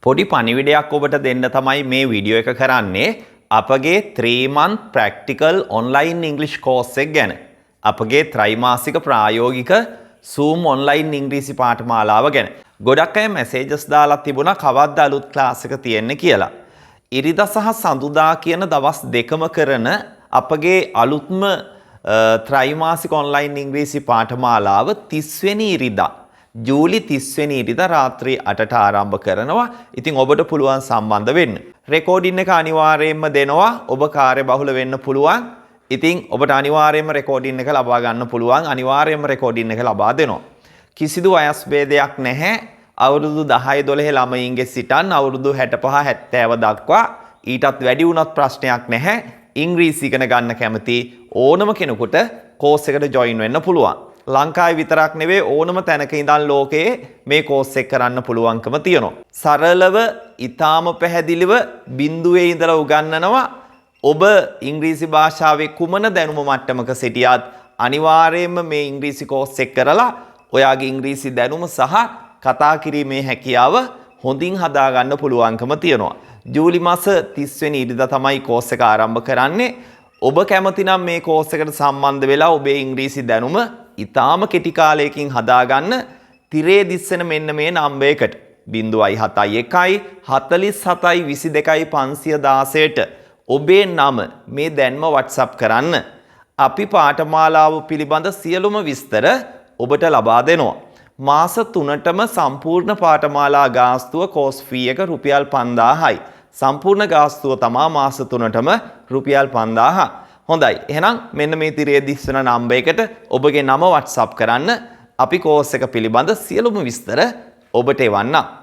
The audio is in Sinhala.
පොඩි පණිවිඩයක් ඔබට දෙන්න තමයි මේ වීඩියෝ එක කරන්නේ. අපගේ 3 month practical online English course එක ගැන. අපගේ ත්‍රිමාසික ප්‍රායෝගික Zoom online ඉංග්‍රීසි පාඨමාලාව ගැන. ගොඩක් අය මැසේජස් දාලා තිබුණා කවද්ද අලුත් ක්ලාස් එක තියෙන්නේ කියලා. ඉරිදා සහ සඳුදා කියන දවස් දෙකම කරන අපගේ අලුත්ම ත්‍රිමාසික online ඉංග්‍රීසි පාඨමාලාව 30 වෙනි ඉරිදා ජූලි 30 වෙනි ඉරිදා රාත්‍රී 8ට ආරම්භ කරනවා. ඉතින් ඔබට පුළුවන් සම්බන්ධ වෙන්න. රෙකෝඩින් එක අනිවාර්යයෙන්ම දෙනවා. ඔබ කාර්යබහුල වෙන්න පුළුවන්. ඉතින් ඔබට අනිවාර්යයෙන්ම රෙකෝඩින් එක ලබා ගන්න පුළුවන්. අනිවාර්යයෙන්ම රෙකෝඩින් එක ලබා දෙනවා. කිසිදු වයස් ભેදයක් නැහැ. අවුරුදු 10 12 ළමයින්ගේ සිටන් අවුරුදු 65 70 දක්වා ඊටත් වැඩි වුණත් ප්‍රශ්නයක් නැහැ. ඉංග්‍රීසි ඉගෙන ගන්න කැමති ඕනම කෙනෙකුට කෝස් එකට ජොයින් වෙන්න පුළුවන්. ලංකාවේ විතරක් නෙවෙයි ඕනම තැනක ඉඳන් ලෝකයේ මේ කෝස් එක කරන්න පුළුවන්කම තියෙනවා. සරලව, ඊටාම පැහැදිලිව බිඳුවේ ඉඳලා උගන්වනවා. ඔබ ඉංග්‍රීසි භාෂාවේ කුමන දැනුම මට්ටමක සිටියත් අනිවාර්යයෙන්ම මේ ඉංග්‍රීසි කෝස් එක කරලා ඔයාගේ ඉංග්‍රීසි දැනුම සහ කතා කිරීමේ හැකියාව හොඳින් හදා ගන්න පුළුවන්කම තියෙනවා. ජූලි මාස 30 වෙනි ඉරිදා තමයි කෝස් එක ආරම්භ කරන්නේ. ඔබ කැමති නම් මේ කෝස් එකට සම්බන්ධ වෙලා ඔබේ ඉංග්‍රීසි දැනුම ඊටාම කෙටි කාලයකින් හදාගන්න තිරේ දිස්සන මෙන්න මේ නම්බර් එකට 071 47 22 516ට ඔබේ නම මේ දැන්ම WhatsApp කරන්න. අපි පාඨමාලාව පිළිබඳ සියලුම විස්තර ඔබට ලබා දෙනවා. මාස 3ටම සම්පූර්ණ පාඨමාලා ගාස්තුව කෝස් ෆී එක රුපියල් 5000යි. සම්පූර්ණ ගාස්තුව තමා මාස 3ටම රුපියල් 5000. හොඳයි. එහෙනම් මෙන්න මේ තිරේ දිස්වන නම්බර් එකට ඔබගේ නම WhatsApp කරන්න. අපි කෝස් එක පිළිබඳ සියලුම විස්තර ඔබට එවන්නම්.